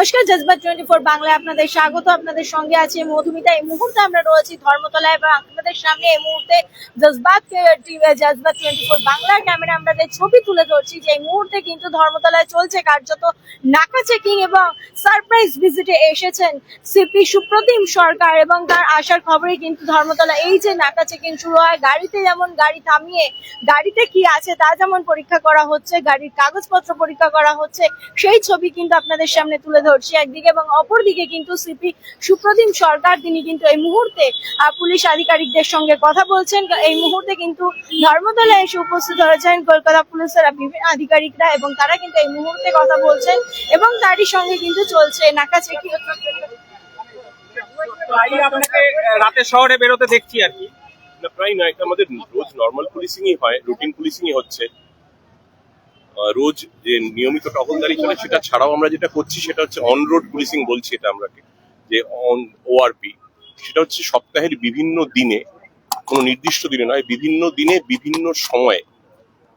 নমস্কার, জজবাত 24 বাংলায় আপনাদের স্বাগত। আপনাদের সঙ্গে আছে মধুমিতা। এই মুহূর্তে আমরা রয়েছি ধর্মতলায় এবং আপনাদের সামনে এই মুহূর্তে জজবাত 24 বাংলার ক্যামেরা আমরা যে ছবি তুলে ধরছি যে এই মুহূর্তে কিন্তু ধর্মতলায় চলছে কার্যত নাকা চেকিং এবং সারপ্রাইজ ভিজিটে এসেছেন সিপি সুপ্রতিম সরকার এবং তার আসার খবরে কিন্তু ধর্মতলা এই যে নাকা চেকিং শুরু হয়, গাড়িতে যেমন গাড়ি থামিয়ে গাড়িতে কি আছে তা যেমন পরীক্ষা করা হচ্ছে, গাড়ির কাগজপত্র পরীক্ষা করা হচ্ছে, সেই ছবি কিন্তু আপনাদের সামনে তুলে ধরছি একদিকে, এবং অপরদিকে কিন্তু সিপি সুপ্রতিম সরকার তিনি কিন্তু এই মুহূর্তে পুলিশ আধিকারিকদের সঙ্গে কথা বলছেন। এই মুহূর্তে কিন্তু ধর্মতলায় এসে উপস্থিত হয়েছেন কলকাতা পুলিশের বিভিন্ন আধিকারিকরা এবং তারা কিন্তু এই মুহূর্তে কথা বলছেন এবং তারই সঙ্গে কিন্তু চলছে নাকা চেকিং। রাতে শহরে বেরোতে দেখছি আর কি, প্রায় নয়, আমাদের রোজ নর্মাল পুলিশিংই হয়, রুটিন পুলিশিংই হচ্ছে। রোজ যে নিয়মিত টহলদারি চলে সেটা ছাড়াও আমরা যেটা করছি সেটা হচ্ছে অন রোড পুলিশিং বলছি এটা আমরা, যে অন ওআরপি, সেটা হচ্ছে সপ্তাহের বিভিন্ন দিনে, কোনো নির্দিষ্ট দিনে নয়, বিভিন্ন দিনে বিভিন্ন সময়ে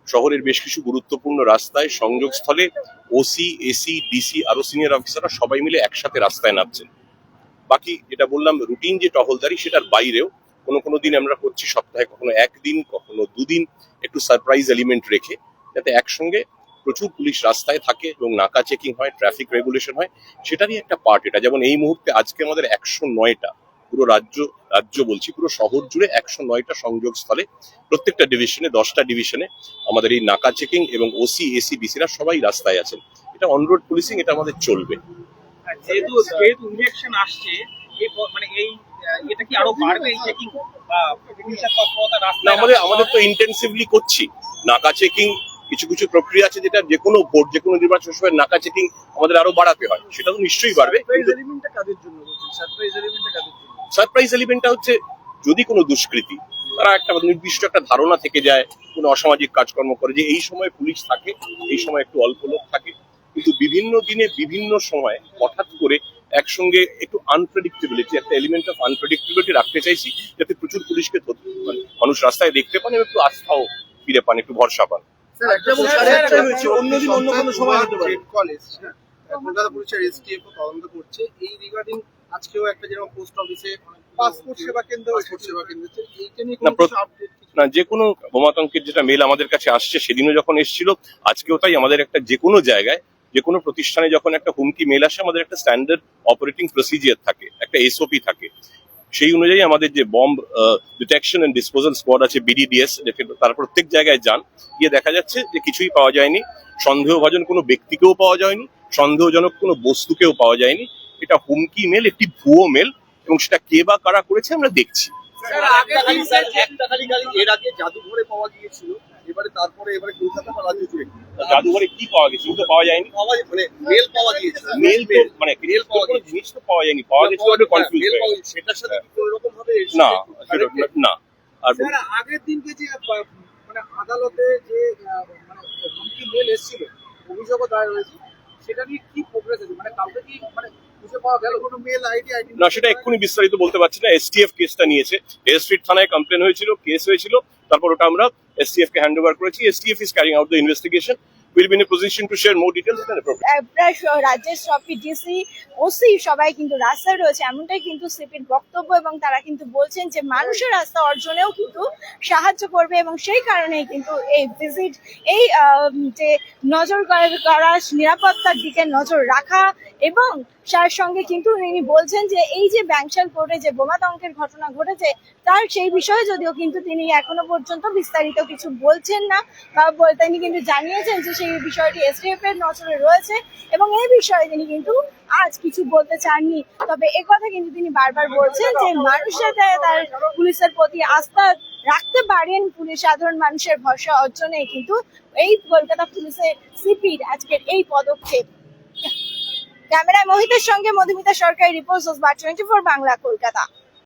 শহরের বেশ কিছু গুরুত্বপূর্ণ রাস্তায় সংযোগস্থলে ওসি, এসি, ডিসি আরো সিনিয়র অফিসাররা সবাই মিলে একসাথে রাস্তায় নামছেন। বাকি যেটা বললাম রুটিন যে টহলদারি সেটার বাইরেও কোনো দিন আমরা করছি সপ্তাহে কখনো একদিন কখনো দুদিন, একটু সারপ্রাইজ এলিমেন্ট রেখে, যাতে একসঙ্গে প্রচুর পুলিশ রাস্তায় থাকে এবং নাকা চেকিং হয়, ট্রাফিক রেগুলেশন হয়, সেটারই একটা পার্ট এটা। যেমন এই মুহূর্তে আজকে আমাদের 109টা, পুরো রাজ্য বলছি, পুরো শহর জুড়ে 109টা সংযোগস্থলে প্রত্যেকটা ডিভিশনে 10টা ডিভিশনে আমাদের এই নাকা চেকিং এবং ওসি, এসি, ডিসিরা সবাই রাস্তায় আছেন। এটা অনরোড পুলিশিং, এটা আমাদের চলবে। যেহেতু ইলেকশন আসছে, মানে এটা কি আরো বাড়বে এই চেকিং বা না, আমাদের তো ইন্টেন্সিভলি করছি নাকা চেকিং। কিছু কিছু প্রক্রিয়া আছে যেটা যে কোনো ভোট, যে কোনো নির্বাচন সময় নাকা চেকিং আমাদের আরো বাড়াতে হয়, সেটা তো নিশ্চয়ই বাড়বে। সারপ্রাইজ এলিমেন্টটা হচ্ছে যদি কোনো দুষ্কৃতী, তারা একটা নির্দিষ্ট একটা ধারণা থেকে যায়, কোনো অসামাজিক কাজকর্ম করে, যে এই সময় পুলিশ থাকে, এই সময় একটু অল্প লোক থাকে, কিন্তু বিভিন্ন দিনে বিভিন্ন সময় হঠাৎ করে একসঙ্গে একটু আনপ্রেডিক্টেবিলিটি, একটা এলিমেন্ট অফ আনপ্রেডিক্টেবিলিটি রাখতে চাইছি, যাতে প্রচুর পুলিশকে মানুষ রাস্তায় দেখতে পান এবং একটু আস্থাও ফিরে পান, একটু ভরসা পান। কলকাতা পুলিশের এসটিএফ তদন্ত করছে এই রিগার্ডিং, আজকেও একটা যেরকম পোস্ট অফিসে পাসপোর্ট সেবা কেন্দ্র এইটা নিয়ে না, যে কোনো বোমাতঙ্কের যেটা মেল আমাদের কাছে আসছে, সেদিনও যখন এসেছিল, আজকেও তাই। আমাদের একটা যে কোনো জায়গায়, যে কোনো প্রতিষ্ঠানে যখন একটা হুমকি মেল আসে, আমাদের একটা স্ট্যান্ডার্ড অপারেটিং প্রসিজিয়ার থাকে, একটা এসওপি থাকে। সেই অনুযায়ী আমাদের যে bomb detection and disposal squad আছে, বিডিডিএস, তারা প্রত্যেক জায়গায় যান, গিয়ে দেখা যাচ্ছে যে কিছুই পাওয়া যায়নি, সন্দেহভাজন কোনো ব্যক্তিকেও পাওয়া যায়নি, সন্দেহজনক কোনো বস্তুকেও পাওয়া যায়নি। এটা হুমকি মেল, একটি ভুয়ো মেল, এবং সেটা কে বা কারা করেছে আমরা দেখছি। এর আগে জাদুঘরে পাওয়া গিয়েছিল, এবারে কলকাতা বা রাজ্য জুড়ে জাদুঘরে কি পাওয়া গেছে? তো পাওয়া যায়নি, মানে মেল পাওয়া গিয়েছিল, মেল মানে মেল পাওয়া কোনো জিনিস তো পাওয়া যায়নি, পাওয়া গেছে কনফিউজ হয়ে গেছে। সেটার সাথে কোনো রকম ভাবে না না। আর আগের দিনকে যে মানে আদালতে যে মানে হুমকি মেল এসেছিল, অভিযোগও দায়ের হয়েছে, সেটা নিয়ে কি প্রোগ্রেস আছে? মানে কাউকে কি মানে খুঁজে পাওয়া গেল কোনো মেল আইডি? না, সেটা এক্ষুনি বিস্তারিত বলতে পারছি না। এসটিএফ কেসটা নিয়েছে, এস স্ট্রিট থানায় কমপ্লেন হয়েছিল, কেস হয়েছিল, তারপর ওটা আমরা এসটিএফ কে হ্যান্ড ওভার করেছি। STF is carrying out the investigation, will be in a position to share more details at an appropriate. প্রায় রাজ্যের সব ডিসি, ওসি সবাই কিন্তু রাস্তায় রয়েছে, এমনটাই কিন্তু সিপির বক্তব্য, এবং তারা কিন্তু বলছেন যে মানুষের রাস্তা অর্জনেও কিন্তু সাহায্য করবে, এবং সেই কারণেই কিন্তু এই ভিজিট, এই যে নজর করা, নিরাপত্তার দিকে নজর রাখা, এবং তার সঙ্গে কিন্তু তিনি বলছেন যে এই যে ব্যাংশাল কোর্টে যে বোমাতঙ্কের ঘটনা ঘটেছে, তার সেই বিষয়ে যদিও কিন্তু তিনি এখনো পর্যন্ত বিস্তারিত কিছু বলছেন না, তিনি কিন্তু জানিয়েছেন যে সেই বিষয়টি এসটিএফ এর নজরে রয়েছে এবং এই বিষয়ে তিনি কিন্তু আজ কিছু বলতে চাননি। তবে একথা কিন্তু তিনি বারবার বলছেন যে মানুষ যাতে তার পুলিশের প্রতি আস্থা রাখতে পারেন, পুলিশ সাধারণ মানুষের ভরসা অর্জনে কিন্তু এই কলকাতা পুলিশের সিপির আজকের এই পদক্ষেপ। ক্যামেরায় মোহিতের সঙ্গে মধুমিতা সরকারি, রিপোর্ট জজবাত 24 বাংলা, কলকাতা।